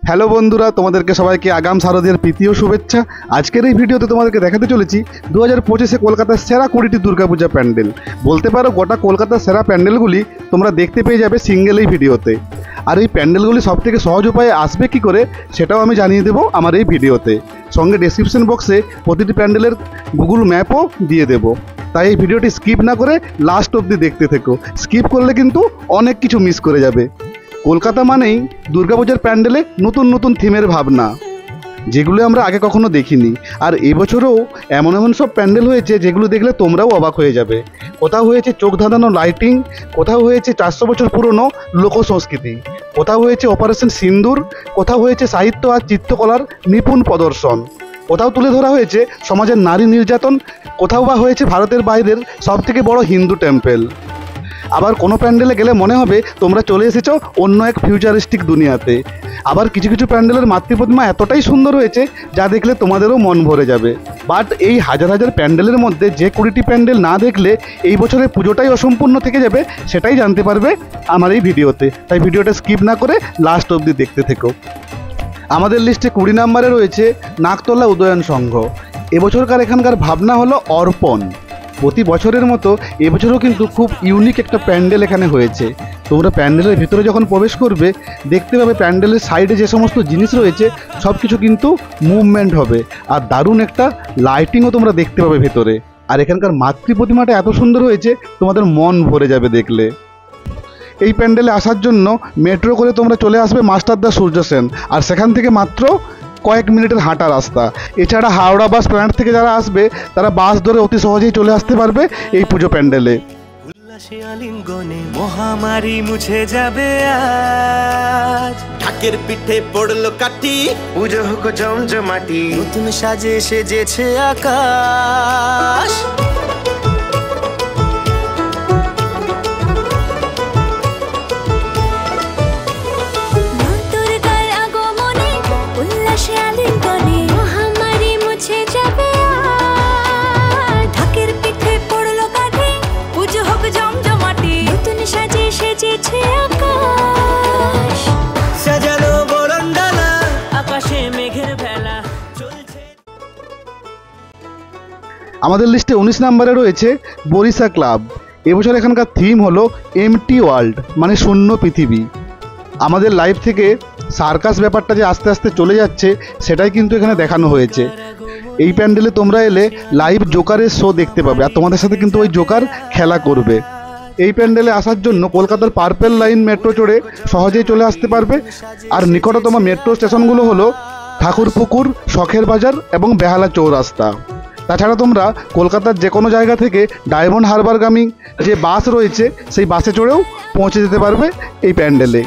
Hello বন্ধুরা, তোমাদেরকে সবাইকে আগাম শারদীয়ার প্রীতি ও শুভেচ্ছা। আজকের এই ভিডিওতে তোমাদেরকে দেখাতে চলেছি 2025-এ কলকাতার সেরা 20টি দুর্গাপূজা প্যান্ডেল। বলতে পারো গোটা কলকাতার সেরা প্যান্ডেলগুলি তোমরা দেখতে পেয়ে যাবে সিঙ্গেল এই ভিডিওতে। আর এই প্যান্ডেলগুলি সবথেকে সহজ উপায়ে আসবে কি করে সেটাও আমি জানিয়ে দেবো আমার এই ভিডিওতে। সঙ্গে ডেসক্রিপশন বক্সে প্রতিটি প্যান্ডেলের গুগল ম্যাপও দিয়ে দেবো। তাই এই ভিডিওটি স্কিপ না করে লাস্ট অবধি দেখতে থেকো। স্কিপ করলে কিন্তু অনেক কিছু মিস করে যাবে। কলকাতা মানেই দুর্গাপূজার প্যান্ডেলে নতুন নতুন থিমের ভাবনা, যেগুলো আমরা আগে কখনো দেখিনি। আর এবছরও এমন এমন সব প্যান্ডেল হয়েছে যেগুলো দেখলে তোমরাও অবাক হয়ে যাবে। কোথাও হয়েছে চোখ ধাঁধানো লাইটিং, কোথাও হয়েছে 400 বছর পুরনো লোক সংস্কৃতি, কোথাও হয়েছে অপারেশন সিন্দুর, কোথাও হয়েছে সাহিত্য আর চিত্রকলার নিপুণ প্রদর্শন, কোথাও তুলে ধরা হয়েছে সমাজের নারী নির্যাতন, কোথাও বা হয়েছে ভারতের বাইরের সবথেকে বড় হিন্দু টেম্পল। আবার কোনো প্যান্ডেলে গেলে মনে হবে তোমরা চলে এসেছো অন্য এক ফিউচারিস্টিক দুনিয়াতে। আবার কিছু কিছু প্যান্ডেলের মাতৃপ্রতিমা এতটাই সুন্দর হয়েছে যা দেখলে তোমাদেরও মন ভরে যাবে। বাট এই হাজার হাজার প্যান্ডেলের মধ্যে যে 20টি প্যান্ডেল না দেখলে এই বছরের পুজোটাই অসম্পূর্ণ থেকে যাবে, সেটাই জানতে পারবে আমার এই ভিডিওতে। তাই ভিডিওটা স্কিপ না করে লাস্ট অবধি দেখতে থেকো। আমাদের লিস্টে 20 নম্বরে রয়েছে নাকতলা উদয়ন সংঘ। এবছরকার এখানকার ভাবনা হলো অর্পণ। প্রতি বছরের মতো এবছরও কিন্তু খুব ইউনিক একটা প্যান্ডেল এখানে হয়েছে। তোমরা প্যান্ডেলের ভিতরে যখন প্রবেশ করবে দেখতে পাবে প্যান্ডেলের সাইডে যে সমস্ত জিনিস রয়েছে সব কিছু কিন্তু মুভমেন্ট হবে। আর দারুণ একটা লাইটিংও তোমরা দেখতে পাবে ভেতরে। আর এখানকার মাতৃ প্রতিমাটা এত সুন্দর হয়েছে তোমাদের মন ভরে যাবে দেখলে। এই প্যান্ডেলে আসার জন্য মেট্রো করে তোমরা চলে আসবে মাস্টারদা সূর্য সেন, আর সেখান থেকে মাত্র কয়েক মিনিটের হাঁটা রাস্তা। এছাড়া হাওড়া বাস স্ট্যান্ড থেকে যারা আসবে তারা বাস ধরে অতি সহজেই চলে আসতে পারবে এই পুজো প্যান্ডেলে। উল্লাসে আলিঙ্গনে মহামারী মুছে যাবে আজ। ঢাকের পিঠে পড়লো কাঠি, পুজো হোক জমজমাটি, নতুন সাজে সেজেছে আকাশ। আমাদের লিস্টে 19 নম্বরে রয়েছে বরিশা ক্লাব। এবছর এখানকার থিম হলো এমটি ওয়ার্ল্ড, মানে শূন্য পৃথিবী। আমাদের লাইফ থেকে সার্কাস ব্যাপারটা যে আস্তে আস্তে চলে যাচ্ছে সেটাই কিন্তু এখানে দেখানো হয়েছে। এই প্যান্ডেলে তোমরা এলে লাইভ জোকারের শো দেখতে পাবে, আর তোমাদের সাথে কিন্তু ওই জোকার খেলা করবে। এই প্যান্ডেলে আসার জন্য কলকাতার পার্পেল লাইন মেট্রো চড়ে সহজেই চলে আসতে পারবে। আর নিকটতম মেট্রো স্টেশনগুলো হলো ঠাকুরপুকুর, শখের বাজার এবং বেহালা চৌরাস্তা। তাছাড়া তোমরা কলকাতার যে কোনো জায়গা থেকে ডায়মন্ড হারবারগামী যে বাস রয়েছে সেই বাসে চড়েও পৌঁছে যেতে পারবে এই প্যান্ডেলে।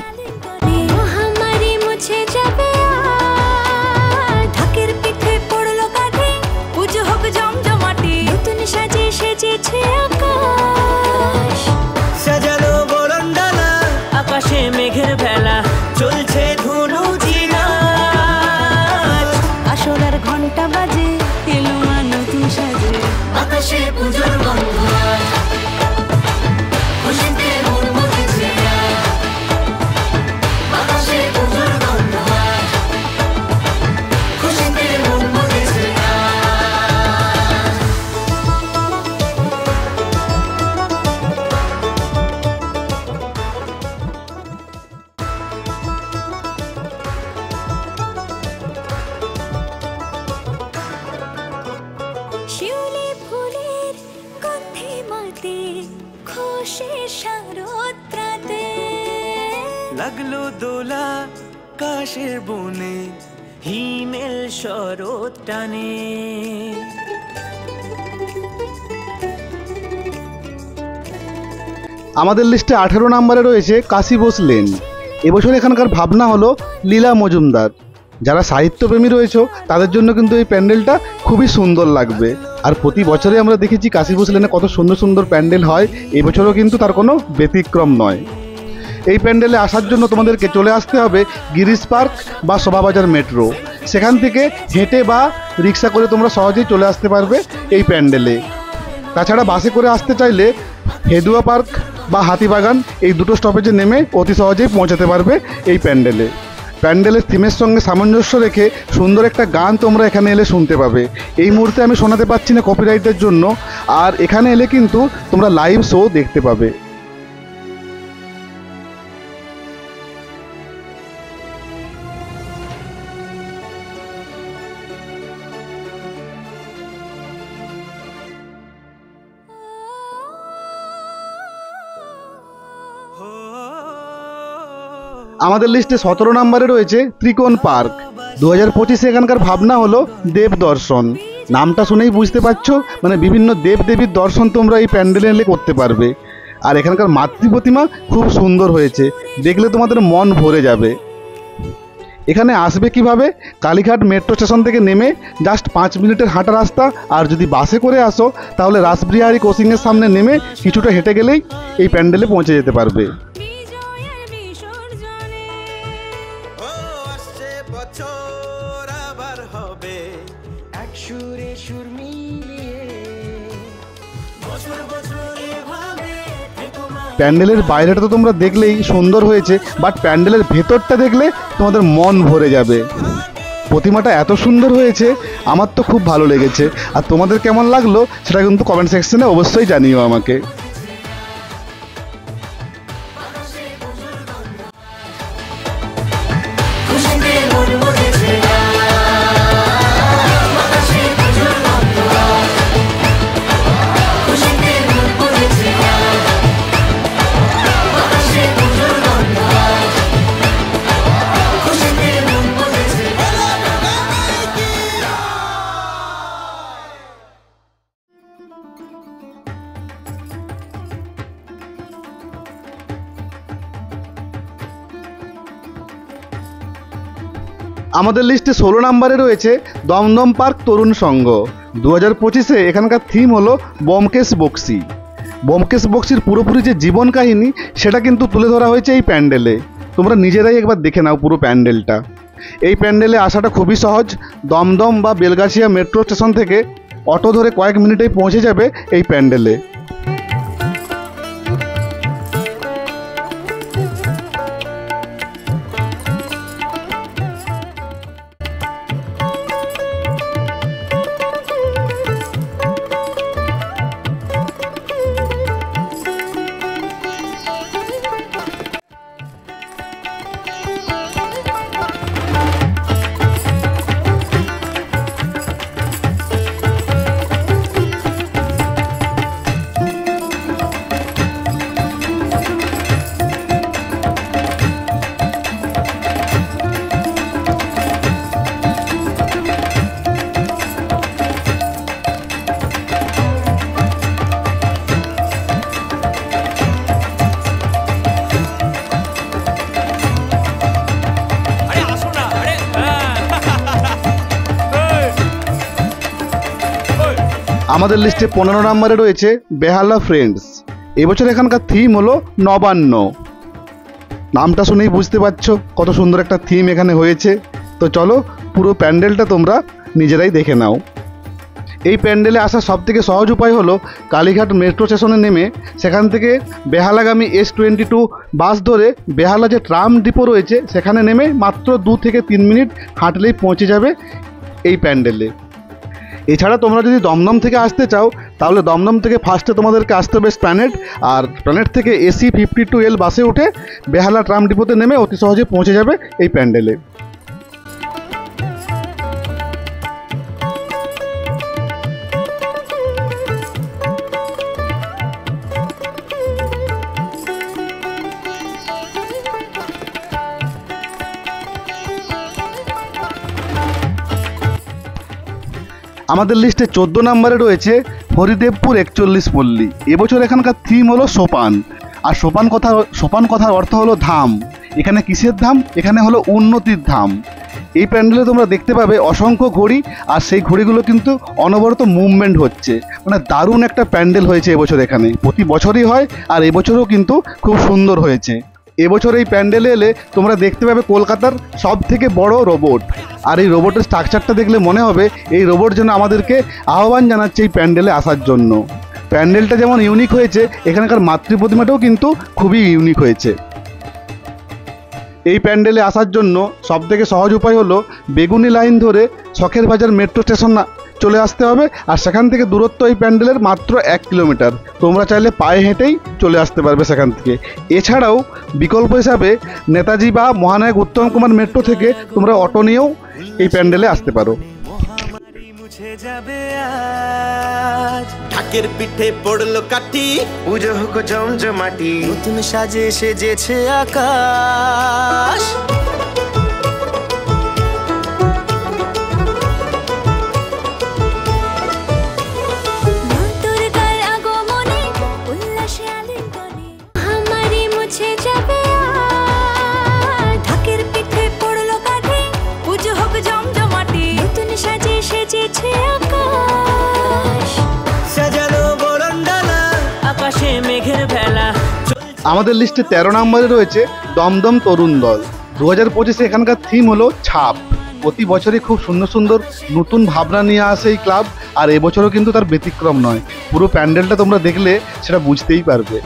আকাশে মেঘের ভেলা চলছে ধুনু জিনাচ, আসলার ঘন্টা বাজে এলো নতুন সাজে, আকাশে পুজোর গন্ধ খুশিতে মন মজেছে, আকাশে পুজোর গন্ধ খুশিতে মন মজেছে। শিউলি ফুলের গন্ধে মাতে খুশির শারদরাতে, লাগলো দোলা কাশের বনে হিমেল শরৎ টানে। আমাদের লিস্টে 18 নম্বরে রয়েছে কাশী বোস লেন। এবছর এখানকার ভাবনা হলো লীলা মজুমদার। যারা সাহিত্যপ্রেমী রয়েছে তাদের জন্য কিন্তু এই প্যান্ডেলটা খুবই সুন্দর লাগবে। আর প্রতি বছরে আমরা দেখেছি কাশী বোস লেনে কত সুন্দর সুন্দর প্যান্ডেল হয়, এবছরও কিন্তু তার কোনো ব্যতিক্রম নয়। এই প্যান্ডেলে আসার জন্য তোমাদেরকে চলে আসতে হবে গিরিশ পার্ক বা শোভাবাজার মেট্রো। সেখান থেকে হেঁটে বা রিক্সা করে তোমরা সহজেই চলে আসতে পারবে এই প্যান্ডেলে। তাছাড়া বাসে করে আসতে চাইলে হেদুয়া পার্ক বা হাতিবাগান এই দুটো স্টপেজে নেমে অতি সহজেই পৌঁছাতে পারবে এই প্যান্ডেলে। প্যান্ডেলের থিমের সঙ্গে সামঞ্জস্য রেখে সুন্দর একটা গান তোমরা এখানে এলে শুনতে পাবে। এই মুহূর্তে আমি শোনাতে পারছি না কপিরাইটের জন্য, আর এখানে এলে কিন্তু তোমরা লাইভ শো দেখতে পাবে। আমাদের লিস্টে 17 নম্বরে রয়েছে ত্রিকোণ পার্ক। 2025 এখানকার ভাবনা হলো দেব দর্শন। নামটা শুনেই বুঝতে পারছো, মানে বিভিন্ন দেব দেবীর দর্শন তোমরা এই প্যান্ডেলে এলে করতে পারবে। আর এখানকার মাতৃ প্রতিমা খুব সুন্দর হয়েছে, দেখলে তোমাদের মন ভরে যাবে। এখানে আসবে কিভাবে? কালীঘাট মেট্রো স্টেশন থেকে নেমে জাস্ট 5 মিনিটের হাঁটা রাস্তা। আর যদি বাসে করে আসো তাহলে রাসবিহারী কোচিংয়ের সামনে নেমে কিছুটা হেঁটে গেলেই এই প্যান্ডেলে পৌঁছে যেতে পারবে। বিজয়ের বিসর্জনে ও আসছে বছর আবার হবে এক সুরে সুর মিলিয়ে বছর বছর এভাবে প্যান্ডেলের বাইরেটা তো তোমরা দেখলেই সুন্দর হয়েছে, বাট প্যান্ডেলের ভেতরটা দেখলে তোমাদের মন ভরে যাবে। প্রতিমাটা এত সুন্দর হয়েছে, আমার তো খুব ভালো লেগেছে। আর তোমাদের কেমন লাগলো সেটা কিন্তু কমেন্ট সেকশনে অবশ্যই জানিও আমাকে। খুশিতে মন মজেছে বাতাসে পুজোর গন্ধ খুশিতে মন মজেছে বাতাসে পুজোর গন্ধ খুশিতে মন মজেছে আমাদের লিস্টে 16 নম্বরে রয়েছে দমদম পার্ক তরুণ সংঘ। 2025 এখানকার থিম হলো ব্যোমকেশ বক্সী। ব্যোমকেশ বক্সীর পুরোপুরি যে জীবন কাহিনী সেটা কিন্তু তুলে ধরা হয়েছে এই প্যান্ডেলে। তোমরা নিজেরাই একবার দেখে নাও পুরো প্যান্ডেলটা। এই প্যান্ডেলে আসাটা খুবই সহজ। দমদম বা বেলগাছিয়া মেট্রো স্টেশন থেকে অটো ধরে কয়েক মিনিটেই পৌঁছে যাবে এই প্যান্ডেলে। আরে আসো না আরে আমাদের লিস্টে 15 নম্বরে রয়েছে বেহালা ফ্রেন্ডস। এবছর এখানকার থিম হলো নবান্ন। নামটা শুনেই বুঝতে পারছো কত সুন্দর একটা থিম এখানে হয়েছে। তো চলো পুরো প্যান্ডেলটা তোমরা নিজেরাই দেখে নাও। এই প্যান্ডেলে আসার সবথেকে সহজ উপায় হলো কালীঘাট মেট্রো স্টেশনে নেমে সেখান থেকে বেহালাগামী S22 বাস ধরে বেহালা যে ট্রাম ডিপো রয়েছে সেখানে নেমে মাত্র 2 থেকে 3 মিনিট হাঁটলেই পৌঁছে যাবে এই প্যান্ডেলে। এছাড়া তোমরা যদি দমদম থেকে আসতে চাও তাহলে দমদম থেকে ফার্স্টে তোমাদেরকে আসতে হবে স্প্ল্যানেড, আর স্প্ল্যানেড থেকে AC 52L বাসে উঠে বেহালা ট্রাম ডিপোতে নেমে অতি সহজে পৌঁছে যাবে এই প্যান্ডেলে। আমাদের লিস্টে 14 নম্বরে রয়েছে হরিদেবপুর 41 পল্লী। এবছর এখানকার থিম হলো সোপান। আর সোপান কথার অর্থ হলো ধাম। এখানে কিসের ধাম? এখানে হলো উন্নতির ধাম। এই প্যান্ডেলে তোমরা দেখতে পাবে অসংখ্য ঘড়ি, আর সেই ঘড়িগুলো কিন্তু অনবরত মুভমেন্ট হচ্ছে। মানে দারুণ একটা প্যান্ডেল হয়েছে এবছর এখানে। প্রতি বছরই হয়, আর এবছরও কিন্তু খুব সুন্দর হয়েছে। এবছর এই প্যান্ডেলে এলে তোমরা দেখতে পাবে কলকাতার সব থেকে বড় রোবট। আর এই রোবটের স্ট্রাকচারটা দেখলে মনে হবে এই রোবট যেন আমাদেরকে আহ্বান জানাচ্ছে এই প্যান্ডেলে আসার জন্য। প্যান্ডেলটা যেমন ইউনিক হয়েছে, এখানকার মাতৃ প্রতিমাটাও কিন্তু খুবই ইউনিক হয়েছে। এই প্যান্ডেলে আসার জন্য সবথেকে সহজ উপায় হলো বেগুনি লাইন ধরে শখের বাজার মেট্রো স্টেশন চলে আসতে হবে, আর সেখান থেকে দূরত্ব এই প্যান্ডেলের মাত্র 1 কিলোমিটার। তোমরা চাইলে পায়ে হেঁটেই চলে আসতে পারবে সেখান থেকে। এছাড়াও বিকল্প হিসাবে নেতাজি বা মহানায়ক উত্তম কুমার মেট্রো থেকে তোমরা অটো নিয়েও এই প্যান্ডেলে আসতে পারো। মহামারী মুছে যাবে আজ, ঢাকের পিঠে পড়লো কাঠি, পুজো হোক জমজমাটি, নতুন সাজে সেজেছে আকাশ। মা দুর্গার আগমনে উল্লাসে আলিঙ্গনে মহামারী মুছে যাবে আজ। ঢাকের পিঠে পড়লো কাঠি, পুজো হোক জমজমাটি, নতুন সাজে সেজেছে আকাশ। সাজানো বরণডালা, আকাশে মেঘের ভেলা। আমাদের লিস্টে 13 নম্বরে রয়েছে দমদম তরুণ দল। 2025 এখানকার থিম হলো ছাপ। প্রতি বছরই খুব সুন্দর সুন্দর নতুন ভাবনা নিয়ে আসে এই ক্লাব, আর এবছরও কিন্তু তার ব্যতিক্রম নয়। পুরো প্যান্ডেলটা তোমরা দেখলে সেটা বুঝতেই পারবে।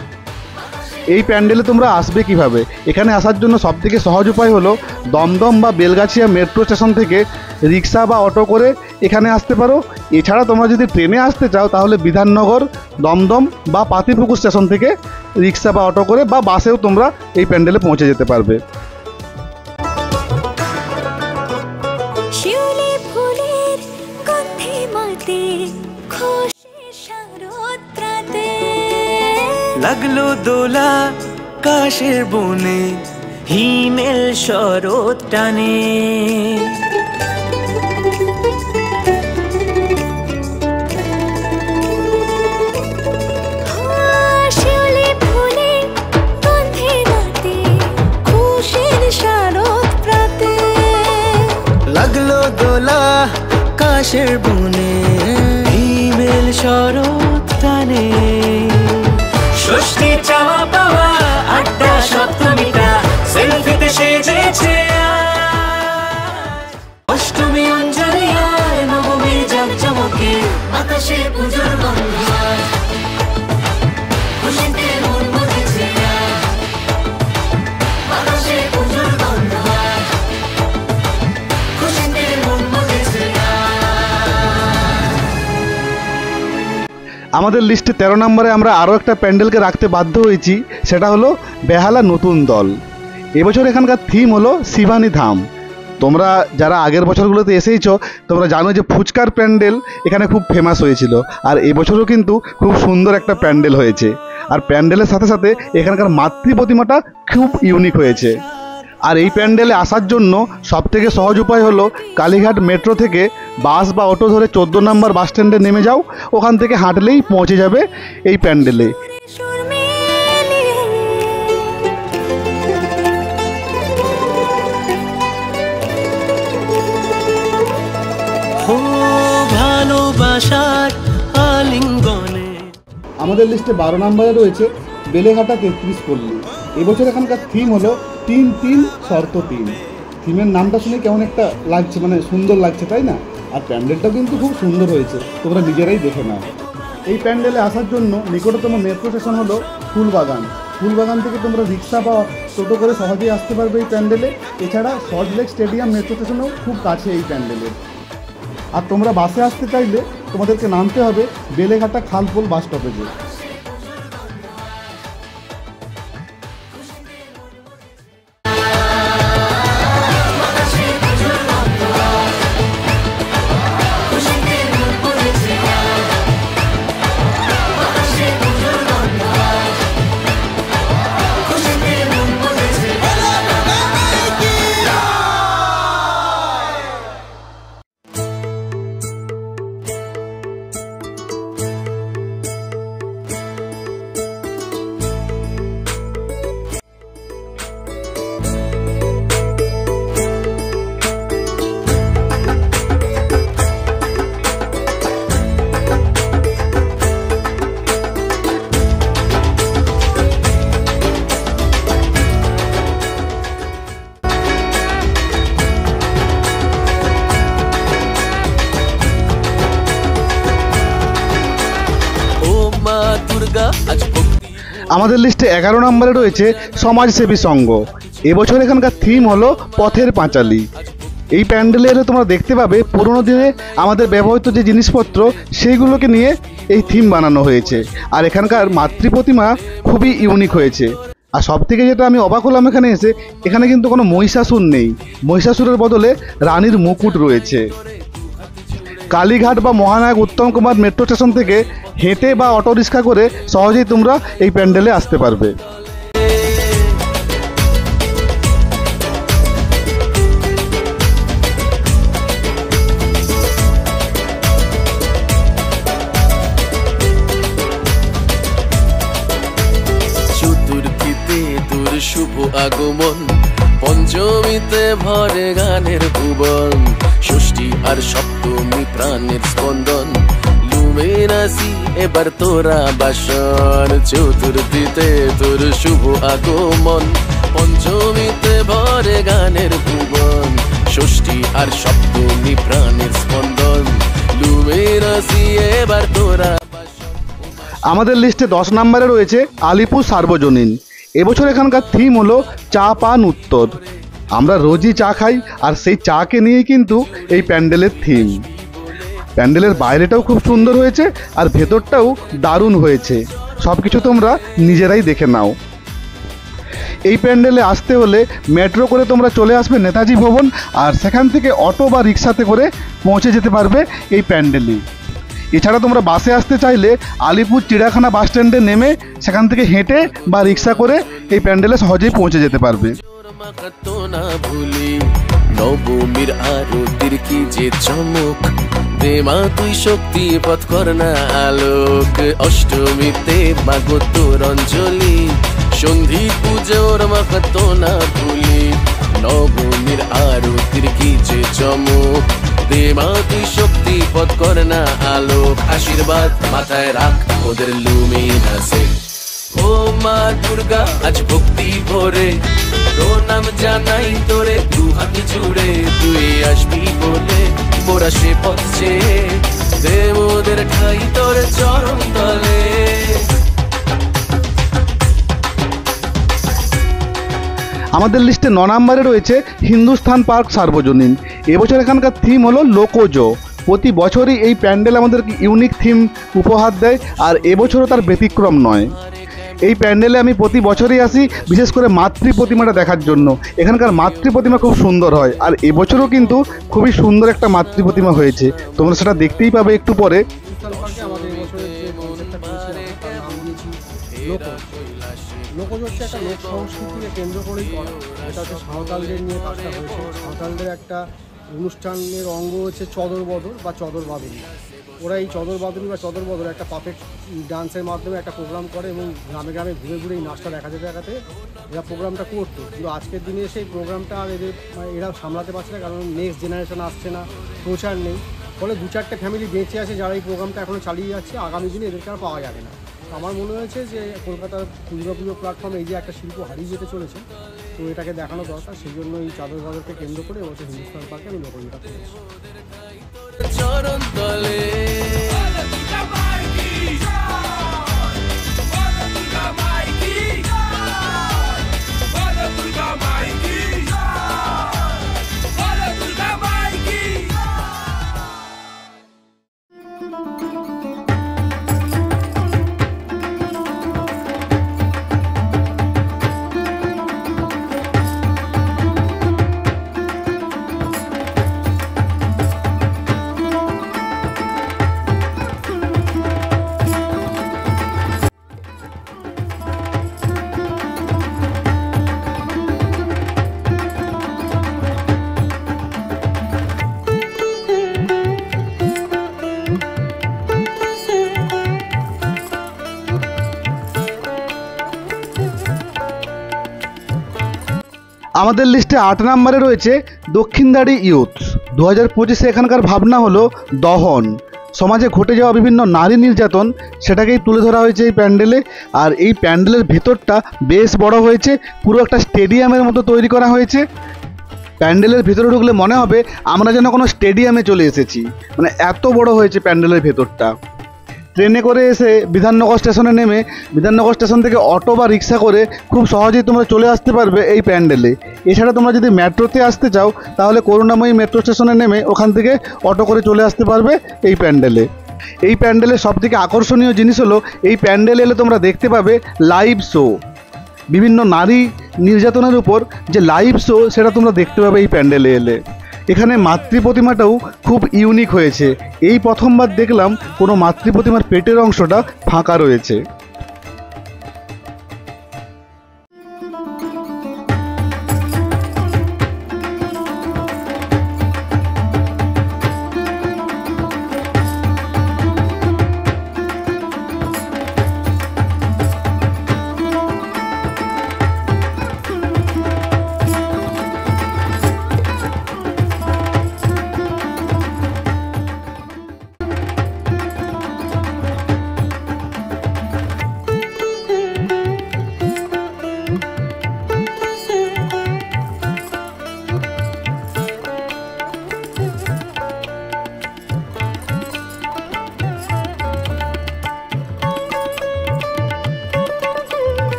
এই প্যান্ডেলে তোমরা আসবে কিভাবে? এখানে আসার জন্য সবথেকে সহজ উপায় হলো দমদম বা বেলগাছিয়া মেট্রো স্টেশন থেকে রিক্সা বা অটো করে এখানে আসতে পারো। এছাড়া তোমরা যদি ট্রেনে আসতে চাও তাহলে বিধাননগর, দমদম বা পাতিপুকুর স্টেশন থেকে রিক্সা বা অটো করে বা বাসেও তোমরা এই প্যান্ডেলে পৌঁছে যেতে পারবে। শিউলি ফুলের গন্ধে মাতে খুশি শারদরাতে লাগলো দোলা কাশের বনে, হিমেল শরৎ টানে। শিউলি ফুলের গন্ধে মাতে খুশির শারদরাতে লাগলো দোলা কাশের বনে, হিমেল শরৎ টানে। ষষ্ঠী চাওয়া পাওয়া আড্ডা সপ্তমীটা সেলফিতে সেজেছে আজ। অষ্টমী অঞ্জলি আর নবমী জাঁকজমকে আকাশে পুজোর গন্ধ আজ। খুশিতে মন মজেছে আজ, আকাশে পুজোর গন্ধ আজ। খুশিতে মন মজেছে আজ। আমাদের লিস্টে 13 নম্বরে আমরা আরও একটা প্যান্ডেলকে রাখতে বাধ্য হয়েছি, সেটা হলো বেহালা নতুন দল। এবছর এখানকার থিম হলো শিবানী ধাম। তোমরা যারা আগের বছরগুলোতে এসেইছো তোমরা জানো যে ফুচকার প্যান্ডেল এখানে খুব ফেমাস হয়েছিল, আর এবছরও কিন্তু খুব সুন্দর একটা প্যান্ডেল হয়েছে। আর প্যান্ডেলের সাথে সাথে এখানকার মাতৃ প্রতিমাটা খুব ইউনিক হয়েছে। আর এই প্যান্ডেলে আসার জন্য সবথেকে সহজ উপায় হলো কালীঘাট মেট্রো থেকে বাস বা অটো ধরে 14 নম্বর বাস স্ট্যান্ডে নেমে যাও, ওখান থেকে হাঁটলেই পৌঁছে যাবে এই প্যান্ডেলে। সুর মিলিয়ে ও ভালোবাসার আলিঙ্গনে। আমাদের লিস্টে 12 নম্বরে রয়েছে বেলেঘাটা 33 পল্লী। এবছর এখানকার থিম হলো 3-3 শর্ত 3। থিমের নামটা শুনে কেমন একটা লাগছে, মানে সুন্দর লাগছে, তাই না? আর প্যান্ডেলটাও কিন্তু খুব সুন্দর হয়েছে, তোমরা নিজেরাই দেখে নাও। এই প্যান্ডেলে আসার জন্য নিকটতম মেট্রো স্টেশন হলো ফুলবাগান। ফুলবাগান থেকে তোমরা রিক্সা বা টোটো করে সহজেই আসতে পারবে এই প্যান্ডেলে। এছাড়া সল্টলেক স্টেডিয়াম মেট্রো স্টেশনও খুব কাছে এই প্যান্ডেলের। আর তোমরা বাসে আসতে চাইলে তোমাদেরকে নামতে হবে বেলেঘাটা খালপোল বাস স্টপেজে। আমাদের লিস্টে 11 নম্বরে রয়েছে সমাজসেবী সংঘ। এবছর এখানকার থিম হলো পথের পাঁচালী। এই প্যান্ডেলে এলে তোমরা দেখতে পাবে পুরোনো দিনে আমাদের ব্যবহৃত যে জিনিসপত্র সেইগুলোকে নিয়ে এই থিম বানানো হয়েছে। আর এখানকার মাতৃ প্রতিমা খুবই ইউনিক হয়েছে। আর সব থেকে যেটা আমি অবাক হলাম এখানে এসে, এখানে কিন্তু কোনো মহিষাসুর নেই, মহিষাসুরের বদলে রানীর মুকুট রয়েছে। কালীঘাট বা মহানায়ক উত্তম কুমার মেট্রো স্টেশন থেকে হেঁটে বা অটো রিক্সা করে সহজেই তোমরা এই প্যান্ডেলে আসতে পারবে। চতুর্থীতে তোর শুভ আগমন, পঞ্চমীতে ভরে গানের ভুবন, ষষ্ঠী আর সপ্তমী প্রাণের স্পন্দন, লুমেনাসি এবার তোরা বাসন। চতুর্থীতে তোর শুভ আগমন, পঞ্চমীতে ভরে গানের ভুবন, ষষ্ঠী আর সপ্তমী প্রাণের স্পন্দন, লুমেনাসি এবার তোরা। আমাদের লিস্টে 10 নম্বরে রয়েছে আলিপুর সার্বজনীন। এবছর এখানকার থিম হলো চা পান উত্তর। আমরা রোজই চা খাই, আর সেই চাকে নিয়েই কিন্তু এই প্যান্ডেলের থিম। প্যান্ডেলের বাইরেটাও খুব সুন্দর হয়েছে, আর ভেতরটাও দারুণ হয়েছে। সব কিছু তোমরা নিজেরাই দেখে নাও। এই প্যান্ডেলে আসতে হলে মেট্রো করে তোমরা চলে আসবে নেতাজি ভবন, আর সেখান থেকে অটো বা রিক্সাতে করে পৌঁছে যেতে পারবে এই প্যান্ডেলে। এছাড়া তোমরা বাসে আসতে চাইলে আলিপুর চিড়িয়াখানা বাস স্ট্যান্ডে নেমে সেখান থেকে হেঁটে বা রিক্সা করে এই প্যান্ডেলে সহজেই পৌঁছে যেতে পারবে। মাখাতো না ভুলি নবমীর আরতির কি যে চমক, দে মা তুই শক্তি পথ কর না আলোক। অষ্টমীতে মাগো তোর অঞ্জলি, সন্ধি পুজোর মাখাতো না ভুলি নবমীর আরতির কি যে চমক, দে মা তুই শক্তি পথ কর না আলোক। আশীর্বাদ মাথায় রাখ ওদের লুমিনাসে, ও মা দুর্গা আজ ভক্তি ভরে প্রণাম জানাই তোরে দু হাত জুড়ে। তুই আসবি বলে মোরা সে পথ চেয়ে দে মোদের ঠাই তোর চরণ তলে। আমাদের লিস্টে 9 নম্বরে রয়েছে হিন্দুস্থান পার্ক সার্বজনীন। এবছর এখানকার থিম হলো লোকজ। প্রতি বছরই এই প্যান্ডেল আমাদেরকে ইউনিক থিম উপহার দেয়, আর এবছরও তার ব্যতিক্রম নয়। এই প্যান্ডেলে আমি প্রতি বছরই আসি, বিশেষ করে মাতৃ প্রতিমাটা দেখার জন্য। এখানকার মাতৃ প্রতিমা খুব সুন্দর হয়, আর এবছরও কিন্তু খুবই সুন্দর একটা মাতৃ প্রতিমা হয়েছে। তোমরা সেটা দেখতেই পাবে একটু পরে। লোকজ হচ্ছে একটা লোক সংস্কৃতিকে কেন্দ্র করেই করা। এটা হচ্ছে সাঁওতালদের নিয়ে কাজটা হয়েছে। সাঁওতালদের একটা অনুষ্ঠানের অঙ্গ হচ্ছে চদর বদর বা চদর বাদুরি। ওরা এই চদর বাদুরি বা চদর বদর একটা পারফেক্ট ডান্সের মাধ্যমে একটা প্রোগ্রাম করে, এবং গ্রামে গ্রামে ঘুরে ঘুরে এই নাচটা দেখাতে দেখাতে এরা প্রোগ্রামটা করতো। কিন্তু আজকের দিনে সেই প্রোগ্রামটা আর এরা সামলাতে পারছে না, কারণ নেক্সট জেনারেশন আসছে না, প্রচার নেই। ফলে 2-4টে ফ্যামিলি বেঁচে আছে যারা এই প্রোগ্রামটা এখনও চালিয়ে যাচ্ছে। আগামী দিনে এদেরকে আর পাওয়া যাবে না। আমার মনে হয়েছে যে কলকাতার দুর্গাপুজো প্ল্যাটফর্মে এই যে একটা শিল্প হারিয়ে যেতে চলেছে, তো এটাকে দেখানো দরকার। সেই জন্য এই চাদর বাজারকে কেন্দ্র করে এবছর হিন্দুস্তান পার্কে আমি লোকগীতা করেছি। চরণ তলে আমাদের লিস্টে 8 নম্বরে রয়েছে দক্ষিণদাড়ি ইউথ। 2025-এ এখানকার ভাবনা হলো দহন। সমাজে ঘটে যাওয়া বিভিন্ন নারী নির্যাতন সেটাকেই তুলে ধরা হয়েছে এই প্যান্ডেলে। আর এই প্যান্ডেলের ভেতরটা বেশ বড় হয়েছে, পুরো একটা স্টেডিয়ামের মতো তৈরি করা হয়েছে। প্যান্ডেলের ভেতরে ঢুকলে মনে হবে আমরা যেন কোনো স্টেডিয়ামে চলে এসেছি, মানে এত বড় হয়েছে প্যান্ডেলের ভেতরটা। ট্রেনে করে এসে বিধাননগর স্টেশনে নেমে বিধাননগর স্টেশন থেকে অটো বা রিক্সা করে খুব সহজেই তোমরা চলে আসতে পারবে এই প্যান্ডেলে। এছাড়া তোমরা যদি মেট্রোতে আসতে চাও তাহলে করুণাময়ী মেট্রো স্টেশনে নেমে ওখান থেকে অটো করে চলে আসতে পারবে এই প্যান্ডেলে। এই প্যান্ডেলের সবথেকে আকর্ষণীয় জিনিস হলো এই প্যান্ডেলে এলে তোমরা দেখতে পাবে লাইভ শো। বিভিন্ন নারী নির্যাতনের উপর যে লাইভ শো সেটা তোমরা দেখতে পাবে এই প্যান্ডেলে এলে। এখানে মাতৃ প্রতিমাটাও খুব ইউনিক হয়েছে। এই প্রথমবার দেখলাম কোনো মাতৃ প্রতিমার পেটের অংশটা ফাঁকা রয়েছে।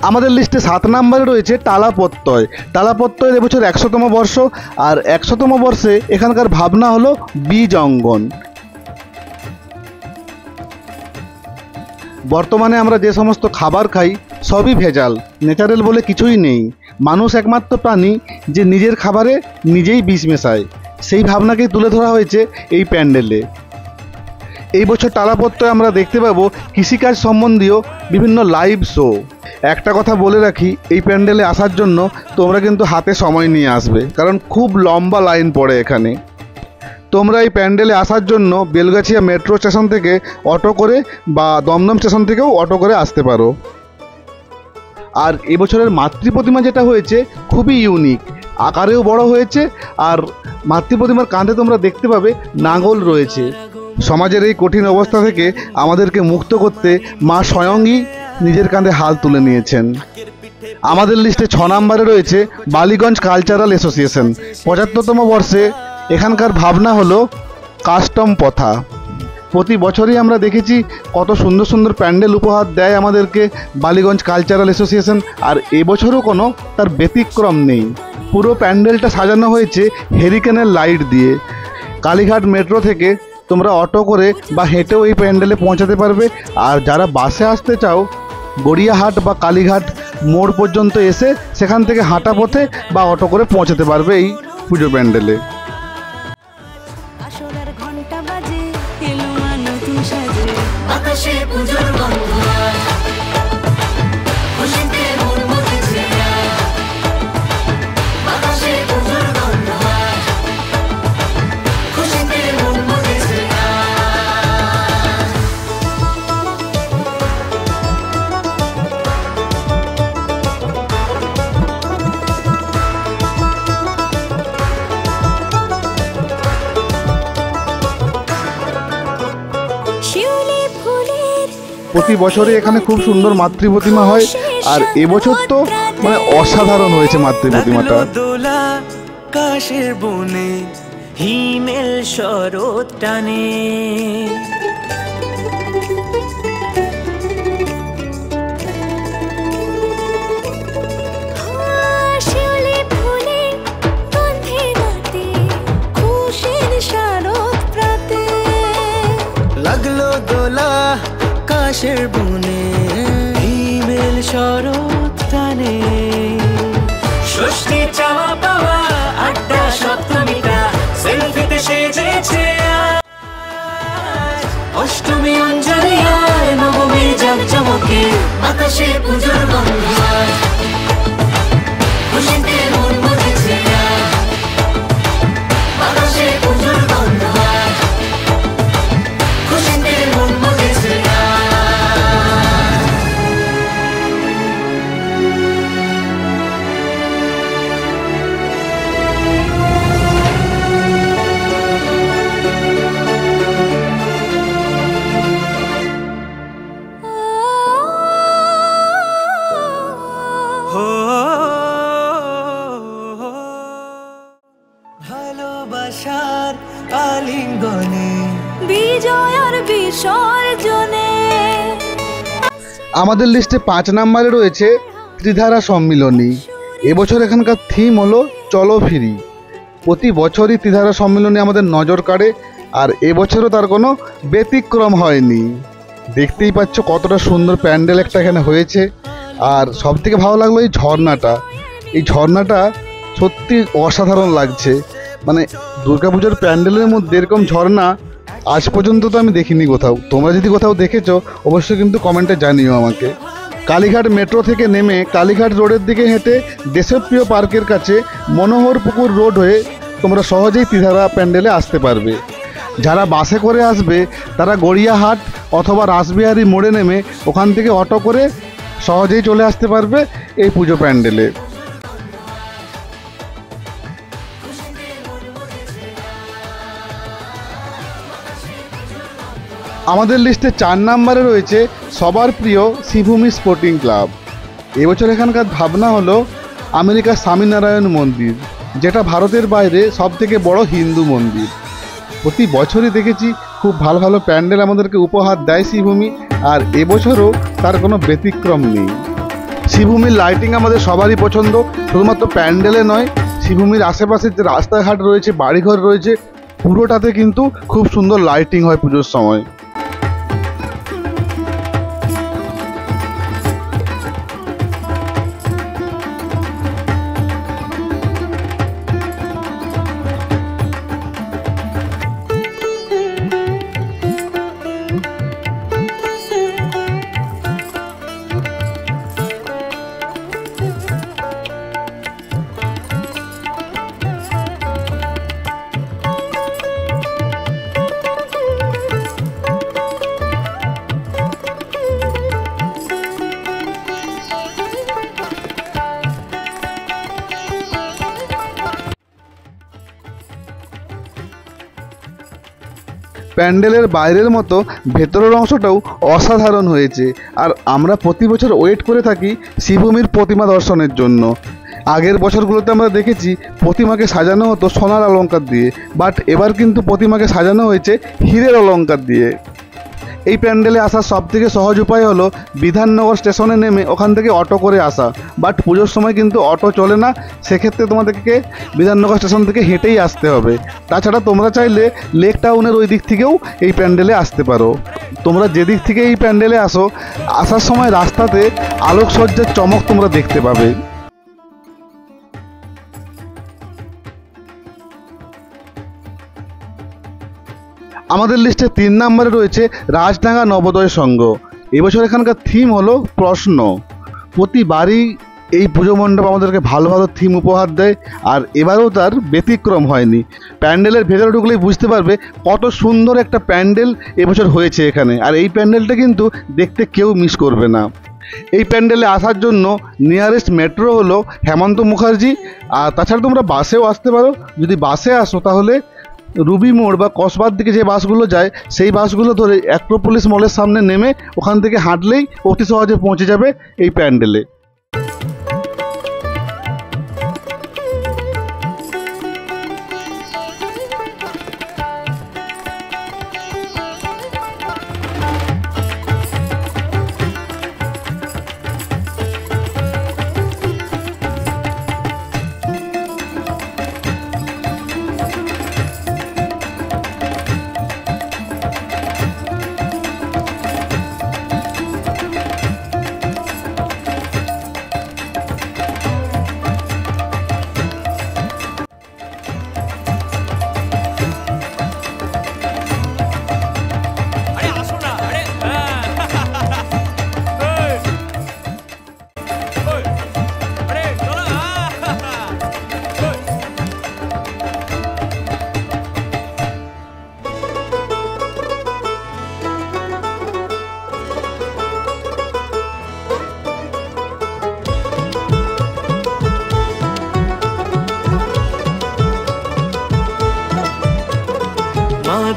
আমাদের লিস্টে 7 নম্বরে রয়েছে টালাপত্তয়। টালাপত্তয়ের এবছর 100তম বর্ষ, আর 100তম বর্ষে এখানকার ভাবনা হলো বীজ অঙ্গন। বর্তমানে আমরা যে সমস্ত খাবার খাই সবই ভেজাল, ন্যাচারাল বলে কিছুই নেই। মানুষ একমাত্র প্রাণী যে নিজের খাবারে নিজেই বিষ মেশায়, সেই ভাবনাকেই তুলে ধরা হয়েছে এই প্যান্ডেলে। এই বছর টালাপত্তয় আমরা দেখতে পাবো কৃষিকাজ সম্বন্ধীয় বিভিন্ন লাইভ শো। একটা কথা বলে রাখি, এই প্যান্ডেলে আসার জন্য তোমরা কিন্তু হাতে সময় নিয়ে আসবে, কারণ খুব লম্বা লাইন পড়ে এখানে। তোমরা এই প্যান্ডেলে আসার জন্য বেলগাছিয়া মেট্রো স্টেশন থেকে অটো করে বা দমদম স্টেশন থেকেও অটো করে আসতে পারো। আর এবছরের মাতৃ প্রতিমা যেটা হয়েছে খুবই ইউনিক, আকারেও বড় হয়েছে, আর মাতৃ প্রতিমার কাঁধে তোমরা দেখতে পাবে নাঙল রয়েছে। সমাজের এই কঠিন অবস্থা থেকে আমাদেরকে মুক্ত করতে মা স্বয়ংই নিজের কাঁধে হাল তুলে নিয়েছেন। আমাদের লিস্টে 6 নম্বরে রয়েছে বালিগঞ্জ কালচারাল অ্যাসোসিয়েশন। 75তম বর্ষে এখানকার ভাবনা হলো কাস্টম প্রথা। প্রতি বছরই আমরা দেখেছি কত সুন্দর সুন্দর প্যান্ডেল উপহার দেয় আমাদেরকে বালিগঞ্জ কালচারাল অ্যাসোসিয়েশন, আর এবছরও কোনো তার ব্যতিক্রম নেই। পুরো প্যান্ডেলটা সাজানো হয়েছে হেরিকেনের লাইট দিয়ে। কালীঘাট মেট্রো থেকে তোমরা অটো করে বা হেঁটেও এই প্যান্ডেলে পৌঁছাতে পারবে, আর যারা বাসে আসতে চাও গড়িয়াহাট বা কালীঘাট মোড় পর্যন্ত এসে সেখান থেকে হাঁটা পথে বা অটো করে পৌঁছাতে পারবে এই পুজো প্যান্ডেলে। আসরের ঘন্টা বাজে এলো মা নতুন সাজে আকাশে পুজোর গন্ধ খুশিতে মন মতেছে আকাশে পুজোর গন্ধ খুশিতে মন মতেছে শিউলি ফুলের প্রতি বছরই এখানে খুব সুন্দর মাতৃ প্রতিমা হয়, আর এবছর তো মানে অসাধারণ হয়েছে মাতৃ প্রতিমাটা। লাগলো দোলা কাশের বনে হিমেল শরৎ টানে শিউলি ফুলের গন্ধে মাতে খুশির শারদ প্রাতে লাগলো দোলা কাশের বনে হিমেল শরৎ টানে ষষ্ঠী চাওয়া পাওয়া আড্ডা সপ্তমীটা সেলফিতে সেজেছে আজ। অষ্টমী অঞ্জলি আর নবমী জাঁকজমকে আকাশে পুজোর গন্ধ খুশিতে মন মতেছে আকাশে পুজোর গন্ধ খুশিতে মন মতেছে তোমার আলিঙ্গনে বিজয় আর বিসর্জনে। আমাদের লিস্টে 5 নম্বরে রয়েছে ত্রিধারা সম্মিলনী। এবছর এখানকার থিম হলো চলো ফিরি। প্রতি বছরই ত্রিধারা সম্মিলনী আমাদের নজর কাড়ে, আর এবছরও তার কোনো ব্যতিক্রম হয়নি। দেখতেই পাচ্ছ কতটা সুন্দর প্যান্ডেল একটা এখানে হয়েছে। আর সব থেকে ভালো লাগলো এই ঝর্ণাটা। এই ঝর্ণাটা সত্যি অসাধারণ লাগছে। মানে দুর্গাপুজোর প্যান্ডেলের মধ্যে এরকম ঝর্ণা আজ পর্যন্ত তো আমি দেখিনি কোথাও। তোমরা যদি কোথাও দেখেছো অবশ্যই কিন্তু কমেন্টে জানিও আমাকে। কালীঘাট মেট্রো থেকে নেমে কালীঘাট রোডের দিকে হেঁটে দেশপ্রিয় পার্কের কাছে মনোহর পুকুর রোড হয়ে তোমরা সহজেই ত্রিধারা প্যান্ডেলে আসতে পারবে। যারা বাসে করে আসবে তারা গড়িয়াহাট অথবা রাসবিহারী মোড়ে নেমে ওখান থেকে অটো করে সহজেই চলে আসতে পারবে এই পুজো প্যান্ডেলে। আমাদের লিস্টে 4 নম্বরে রয়েছে সবার প্রিয় শ্রীভূমি স্পোর্টিং ক্লাব। এবছর এখানকার ভাবনা হলো আমেরিকার স্বামীনারায়ণ মন্দির, যেটা ভারতের বাইরে সবথেকে বড় হিন্দু মন্দির। প্রতি বছরই দেখেছি খুব ভালো ভালো প্যান্ডেল আমাদেরকে উপহার দেয় শ্রীভূমি, আর এবছরও তার কোনো ব্যতিক্রম নেই। শ্রীভূমির লাইটিং আমাদের সবারই পছন্দ। শুধুমাত্র প্যান্ডেলে নয়, শ্রীভূমির আশেপাশে যে রাস্তাঘাট রয়েছে, বাড়িঘর রয়েছে, পুরোটাতে কিন্তু খুব সুন্দর লাইটিং হয় পুজোর সময়। প্যান্ডেলের বাইরের মতো ভেতরের অংশটাও অসাধারণ হয়েছে। আর আমরা প্রতি বছর ওয়েট করে থাকি শ্রীভূমির প্রতিমা দর্শনের জন্য। আগের বছরগুলোতে আমরা দেখেছি প্রতিমাকে সাজানো হতো সোনার অলংকার দিয়ে, বাট এবার কিন্তু প্রতিমাকে সাজানো হয়েছে হীরের অলংকার দিয়ে। এই প্যান্ডেলে আসার সবথেকে সহজ উপায় হলো বিধাননগর স্টেশনে নেমে ওখান থেকে অটো করে আসা, বাট পুজোর সময় কিন্তু অটো চলে না। সেক্ষেত্রে তোমাদেরকে বিধাননগর স্টেশন থেকে হেঁটেই আসতে হবে। তাছাড়া তোমরা চাইলে লেক টাউনের ওই দিক থেকেও এই প্যান্ডেলে আসতে পারো। তোমরা যেদিক থেকে এই প্যান্ডেলে আসো, আসার সময় রাস্তাতে আলোকসজ্জার চমক তোমরা দেখতে পাবে। আমাদের লিস্টে 3 নম্বরে রয়েছে রাজডাঙ্গা নবোদয় সংঘ। এবছর এখানকার থিম হলো প্রশ্ন। প্রতিবারই এই পুজো মণ্ডপ আমাদেরকে ভালো ভালো থিম উপহার দেয়, আর এবারেও তার ব্যতিক্রম হয়নি। প্যান্ডেলের ভেতরে ঢুকলেই বুঝতে পারবে কত সুন্দর একটা প্যান্ডেল এবছর হয়েছে এখানে। আর এই প্যান্ডেলটা কিন্তু দেখতে কেউ মিস করবে না। এই প্যান্ডেলে আসার জন্য নিয়ারেস্ট মেট্রো হলো হেমন্ত মুখার্জি। আর তাছাড়া তোমরা বাসেও আসতে পারো। যদি বাসে আসো তাহলে রুবি মোড় বা কসবার দিকে যে বাসগুলো যায় সেই বাসগুলো ধরে অ্যাক্রোপলিস মলের সামনে নেমে ওখান থেকে হাঁটলেই অতি সহজে পৌঁছে যাবে এই প্যান্ডেলে।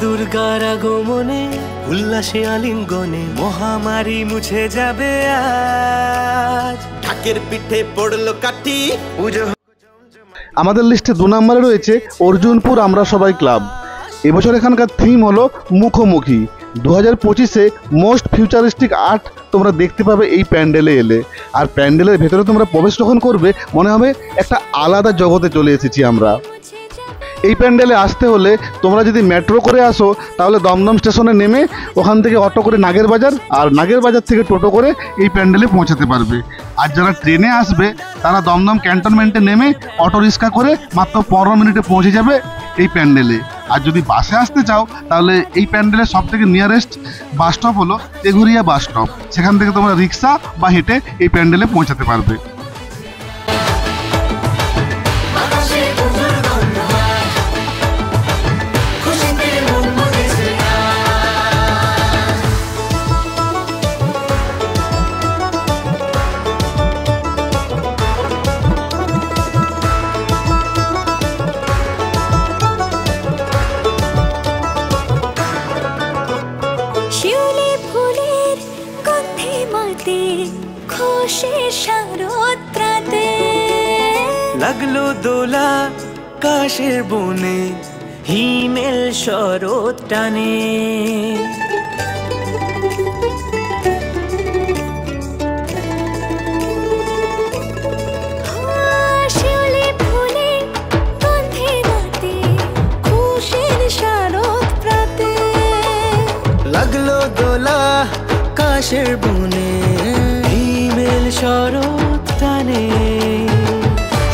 দুর্গার আগমনে উল্লাসে আলিঙ্গনে মহামারী মুছে যাবে আজ। ঢাকের পিঠে পড়লো কাঠি পুজো। আমাদের লিস্টে 2 নম্বরে রয়েছে অর্জুনপুর আমরা সবাই ক্লাব। এবছর এখানকার থিম হলো মুখোমুখি। 2025-এ মোস্ট ফিউচারিস্টিক আর্ট তোমরা দেখতে পাবে এই প্যান্ডেলে এলে। আর প্যান্ডেলের ভেতরে তোমরা প্রবেশ যখন করবে মনে হবে একটা আলাদা জগতে চলে এসেছি আমরা। এই প্যান্ডেলে আসতে হলে তোমরা যদি মেট্রো করে আসো তাহলে দমদম স্টেশনে নেমে ওখান থেকে অটো করে নাগের বাজার, আর নাগের বাজার থেকে টোটো করে এই প্যান্ডেলে পৌঁছাতে পারবে। আর যারা ট্রেনে আসবে তারা দমদম ক্যান্টনমেন্টে নেমে অটো রিক্সা করে মাত্র 15 মিনিটে পৌঁছে যাবে এই প্যান্ডেলে। আর যদি বাসে আসতে চাও তাহলে এই প্যান্ডেলের সব থেকে নিয়ারেস্ট বাস স্টপ হলো তেঘুরিয়া বাস স্টপ। সেখান থেকে তোমরা রিক্সা বা হেঁটে এই প্যান্ডেলে পৌঁছাতে পারবে। বাতাসে পুজোর গন্ধ খুশিতে মন মজেছে শিউলি ফুলের গন্ধে মাতে খুশির শারদ প্রাতে লাগলো দোলা কাশের বনে হিমেল শরৎ টানে শিউলি ফুলের গন্ধে মাতে খুশির শারদ প্রাতে লাগলো দোলা কাশের বনে হিমেল শরৎ টানে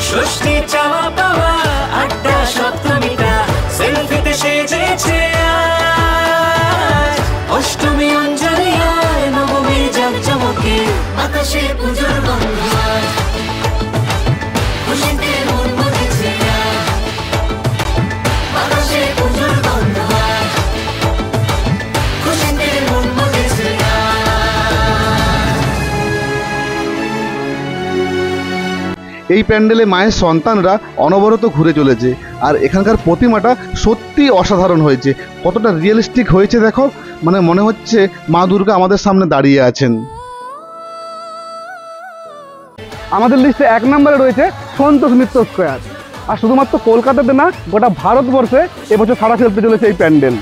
ষষ্ঠী চাওয়া পাওয়া আড্ডা সপ্তমীটা সেলফিতে সেজেছে আজ অষ্টমী অঞ্জলি আর নবমীর জাঁকজমকে বাতাসে পুজোর গন্ধ খুশিতে মন মজেছে বাতাসে পুজোর গন্ধ খুশিতে মন মজেছে এই প্যান্ডেলে মায়ের সন্তানরা অনবরত ঘুরে চলেছে। আর এখানকার প্রতিমাটা সত্যি অসাধারণ হয়েছে। কতটা রিয়েলিস্টিক হয়েছে দেখো, মানে মনে হচ্ছে মা দুর্গা আমাদের সামনে দাঁড়িয়ে আছেন। আমাদের লিস্টে 1 নম্বরে রয়েছে সন্তোষ মিত্র স্কোয়ার। আর শুধুমাত্র কলকাতাতে না, গোটা ভারতবর্ষে এবছর সাড়া ফেলতে চলেছে এই প্যান্ডেল।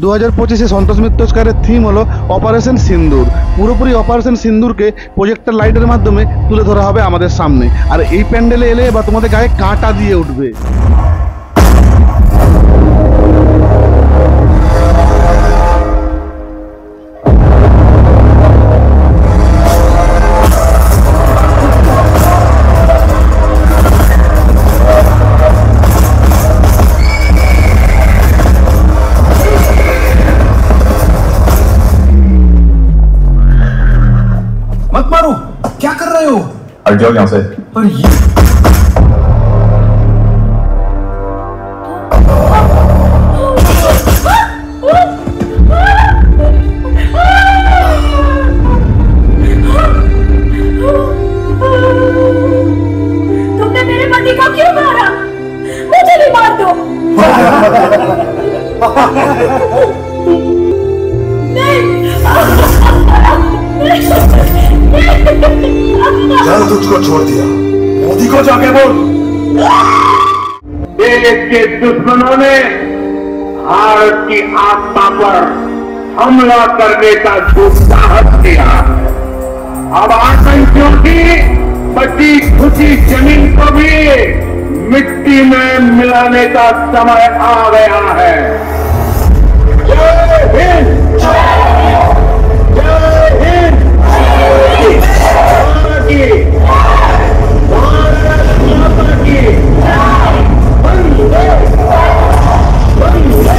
2025-এ সন্তোষ মিত্র স্কোয়ারের থিম হলো অপারেশন সিন্দুর। পুরোপুরি অপারেশন সিন্দুরকে প্রজেক্টর লাইটের মাধ্যমে তুলে ধরা হবে আমাদের সামনে। আর এই প্যান্ডেলে এলে বা তোমাদের গায়ে কাঁটা দিয়ে উঠবে। मत मारो, क्या कर रहे हो? हट जाओ यहाँ से। पर ये तुमने मेरे पति को क्यों मारा? मुझे भी मार दो। चल तुझको छोड़ दिया, मोदी को जाके बोल। देश के दुश्मनों ने भारत की आत्मा पर हमला करने का जो साहस किया, अब आतंकियों की बची खुशी जमीन को भी मिट्टी में मिलाने का समय आ गया है। जय हिंद, जय हिंद, भारत की, भारत माता की, वंदे, वंदे।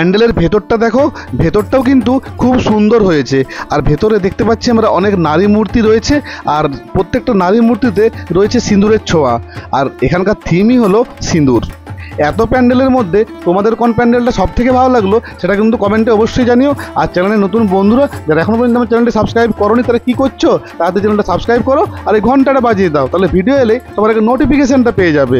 প্যান্ডেলের ভেতরটা দেখো, ভেতরটাও কিন্তু খুব সুন্দর হয়েছে। আর ভেতরে দেখতে পাচ্ছি আমরা অনেক নারী মূর্তি রয়েছে, আর প্রত্যেকটা নারী মূর্তিতে রয়েছে সিঁদুরের ছোঁয়া। আর এখানকার থিমই হলো সিঁদুর। এত প্যান্ডেলের মধ্যে তোমাদের কোন প্যান্ডেলটা সব থেকে ভালো লাগলো সেটা কিন্তু কমেন্টে অবশ্যই জানিও। আর চ্যানেলে নতুন বন্ধুরা যারা এখনো পর্যন্ত আমার চ্যানেলটি সাবস্ক্রাইব করোনি তারা কী করছো, তাদের চ্যানেলটা সাবস্ক্রাইব করো আর এই ঘন্টাটা বাজিয়ে দাও, তাহলে ভিডিও এলে তোমার নোটিফিকেশানটা পেয়ে যাবে।